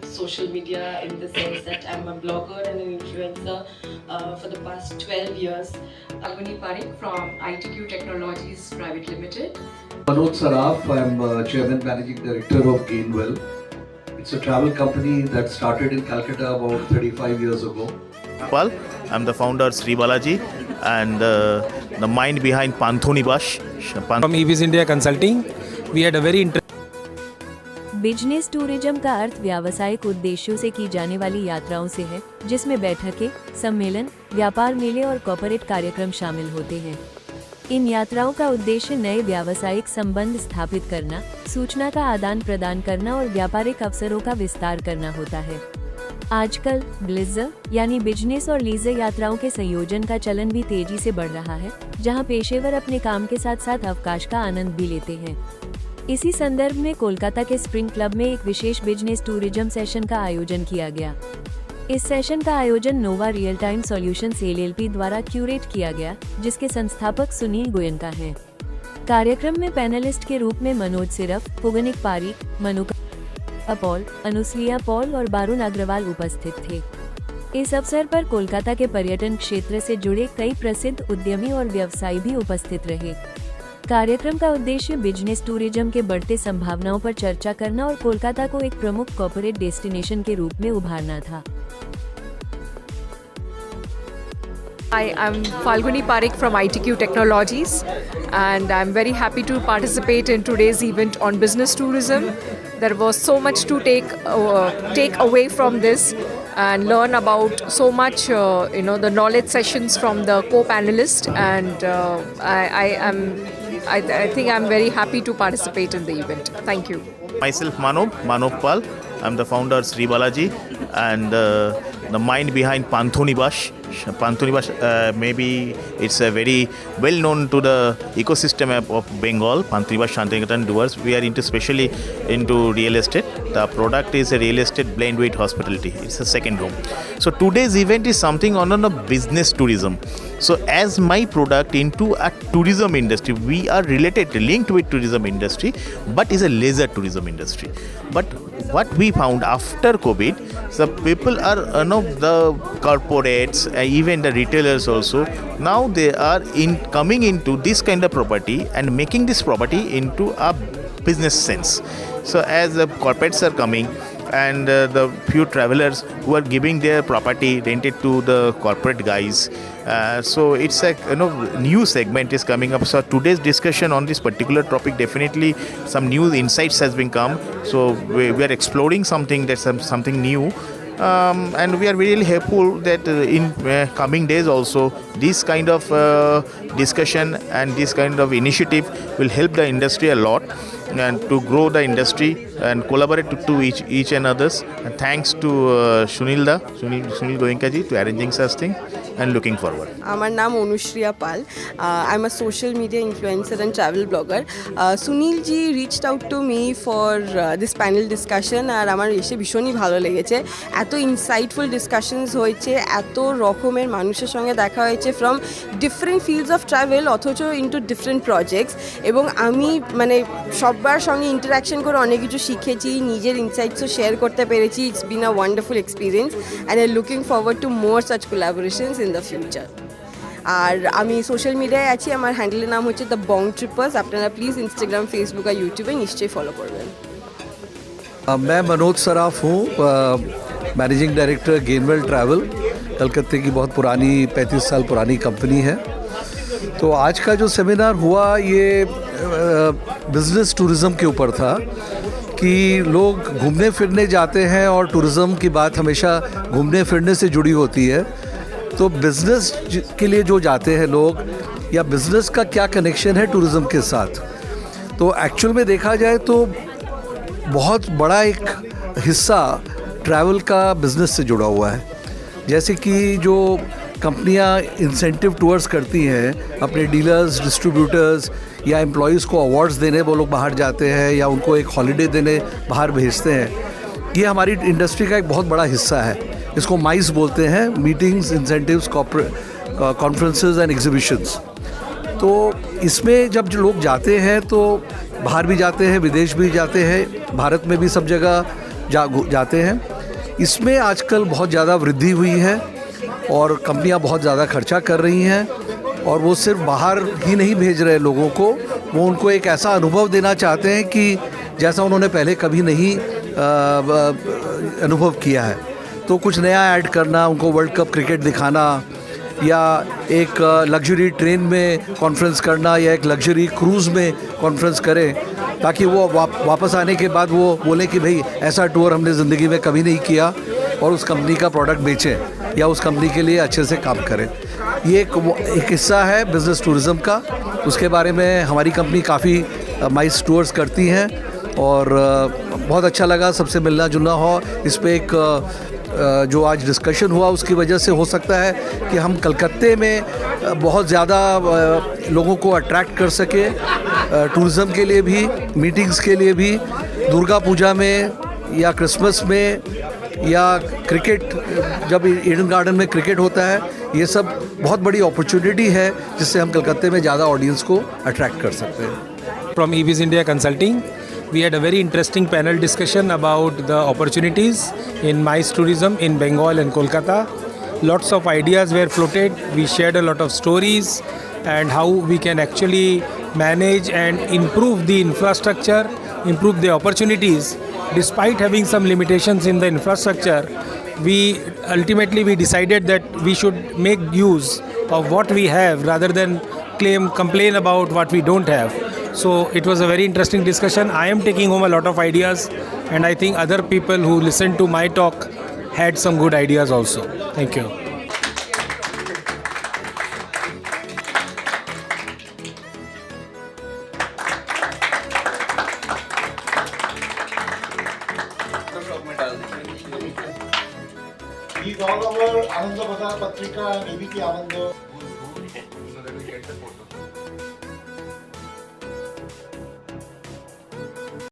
social media in the sense that I'm a blogger and an influencer for the past 12 years. Falguni Parekh from ITQ Technologies Private Limited. Manoj Saraf, I'm Chairman Managing Director of Gainwell. It's a travel company that started in Calcutta about 35 years ago. Pal, I'm the founder Sri Balaji and the mind behind Panthonibash. From EVs India Consulting, we had a very business tourism का अर्थ व्यावसायिक उद्देश्यों से की जाने वाली यात्राओं से है, जिसमें बैठकें, सम्मेलन, व्यापार मेले और कॉर्पोरेट कार्यक्रम शामिल होते हैं। इन यात्राओं का उद्देश्य नए व्यावसायिक संबंध स्थापित करना, सूचना का आदान प्रदान करना और व्यापारिक अवसरों का विस्तार करना होता है। आजकल ब्लिज़र यानी बिजनेस और लीजर यात्राओं के संयोजन का चलन भी तेजी से बढ़ रहा है, जहां पेशेवर अपने काम के साथ साथ अवकाश का आनंद भी लेते हैं। इसी संदर्भ में कोलकाता के स्प्रिंग क्लब में एक विशेष बिजनेस टूरिज्म सेशन का आयोजन किया गया। इस सेशन का आयोजन नोवा रियल टाइम सॉल्यूशंस LLP द्वारा क्यूरेट किया गया, जिसके संस्थापक सुनील गोयनका हैं। कार्यक्रम में पैनलिस्ट के रूप में मनोज सिरफ, फुगनिक पारीक, मनुका पॉल, अनुसुईया पॉल और बारुण अग्रवाल उपस्थित थे। इस अवसर पर कोलकाता के पर्यटन क्षेत्र से जुड़े कई प्रसिद्ध उद्यमी और व्यवसायी भी उपस्थित रहे। कार्यक्रम का उद्देश्य बिजनेस टूरिज्म के बढ़ते संभावनाओं पर चर्चा करना और कोलकाता को एक प्रमुख कॉर्पोरेट डेस्टिनेशन के रूप में उभारना था। Hi, I'm Falguni Parekh from ITQ Technologies and I'm very happy to participate in today's event on business tourism. There was so much to take away from this and learn about so much, the knowledge sessions from the co-panelists, and I think I'm very happy to participate in the event. Thank you. Myself Manoj Pal. I'm the founder Sri Balaji and the mind behind Panthonibash. Panthonibash, maybe it's a very well known to the ecosystem of Bengal. Panthonibash Shantiniketan doers. We are especially into real estate. The product is a real estate blend with hospitality. It's a second home. So today's event is something on a business tourism. So as my product into a tourism industry, we are linked with tourism industry, but is a leisure tourism industry. But what we found after COVID, the people are, the corporates, even the retailers also, now they are coming into this kind of property and making this property into a business sense. So as the corporates are coming and the few travelers who are giving their property rented to the corporate guys, so it's a new segment is coming up. So today's discussion on this particular topic, definitely some new insights has been come. So we are exploring something that's something new. And we are really hopeful that in coming days also this kind of discussion and this kind of initiative will help the industry a lot and to grow the industry and collaborate to each and others. And thanks to Sunil Goenka ji to arranging such thing and looking forward. আমার নাম অনুশ্রিয়া পাল। I'm a social media influencer and travel blogger. Sunil ji reached out to me for this panel discussion আর আমার এসে ভীষণই ভালো লেগেছে। এত insightful discussions হয়েছে, এত রকমের মানুষের সঙ্গে দেখা হয়েছে from different fields of travel, অথচ ইনটু ডিফারেন্ট প্রজেক্টস। এবং আমি সবার সঙ্গে ইন্টারাকশন করে অনেক কিছু শিখেছি, নিজের ইনসাইটসও শেয়ার করতে পেরেছি। It's been a wonderful experience and I looking forward to more such collaborations in the future. আর আমি সোশ্যাল মিডিয়ায় আছি, আমার হ্যান্ডেলের নাম হচ্ছে দ্য বং ট্রিপার্স। আপনারা প্লিজ ইনস্টাগ্রাম, ফেসবুক আর ইউটিউবে নিশ্চয়ই ফলো করবেন। मैं मनोज सराफ हूँ, मैनेजिंग डायरेक्टर गेनवेल ट्रैवल। कलकत्ते की बहुत पुरानी 35 साल पुरानी कंपनी है। तो आज का जो सेमिनार हुआ ये बिज़नेस टूरिज़म के ऊपर था कि लोग घूमने फिरने जाते हैं और टूरिज़म की बात हमेशा घूमने फिरने से जुड़ी होती है। तो बिज़नेस के लिए जो जाते हैं लोग, या बिज़नेस का क्या कनेक्शन है टूरिज़म के साथ, तो एक्चुअल में देखा जाए तो बहुत बड़ा एक हिस्सा ट्रैवल का बिज़नेस से जुड़ा हुआ है। जैसे कि जो कंपनियां इंसेंटिव टूर्स करती हैं अपने डीलर्स, डिस्ट्रीब्यूटर्स या एम्प्लॉयज़ को अवार्ड्स देने वो लोग बाहर जाते हैं या उनको एक हॉलिडे देने बाहर भेजते हैं, ये हमारी इंडस्ट्री का एक बहुत बड़ा हिस्सा है। इसको माइस बोलते हैं, meetings, incentives, conferences and exhibitions. तो इसमें जब लोग जाते हैं तो बाहर भी जाते हैं, विदेश भी जाते हैं, भारत में भी सब जगह जाते हैं। इसमें आजकल बहुत ज़्यादा वृद्धि हुई है और कंपनियां बहुत ज़्यादा खर्चा कर रही हैं और वो सिर्फ बाहर ही नहीं भेज रहे लोगों को, वो उनको एक ऐसा अनुभव देना चाहते हैं कि जैसा उन्होंने पहले कभी नहीं अनुभव किया है। तो कुछ नया ऐड करना, उनको वर्ल्ड कप क्रिकेट दिखाना या एक लग्जरी ट्रेन में कॉन्फ्रेंस करना या एक लग्जरी क्रूज़ में कॉन्फ्रेंस करें, ताकि वो वापस आने के बाद वो बोलें कि भाई ऐसा टूर हमने ज़िंदगी में कभी नहीं किया, और उस कंपनी का प्रोडक्ट बेचें या उस कंपनी के लिए अच्छे से काम करें। ये एक हिस्सा है बिज़नेस टूरिज़म का। उसके बारे में हमारी कंपनी काफ़ी माइस टूर्स करती हैं और बहुत अच्छा लगा सबसे मिलना जुलना हो। इस पे एक जो आज डिस्कशन हुआ उसकी वजह से हो सकता है कि हम कलकत्ते में बहुत ज़्यादा लोगों को अट्रैक्ट कर सके, टूरिज़म के लिए भी, मीटिंग्स के लिए भी, दुर्गा पूजा में या क्रिसमस में या क्रिकेट, जब ईडन गार्डन में क्रिकेट होता है, ये सब बहुत बड़ी अपॉर्चुनिटी है जिससे हम कलकत्ते में ज़्यादा ऑडियंस को अट्रैक्ट कर सकते हैं। From EVIS India Consulting, we had a very interesting panel discussion about the opportunities in MICE tourism in Bengal and Kolkata. Lots of ideas were floated. We shared a lot of stories and how we can actually manage and improve the infrastructure, improve the opportunities. Despite having some limitations in the infrastructure, we decided that we should make use of what we have rather than complain about what we don't have. So it was a very interesting discussion. I am taking home a lot of ideas, and I think other people who listened to my talk had some good ideas also. Thank you. These all our Ananda Bazar Patrika and ABP Ananda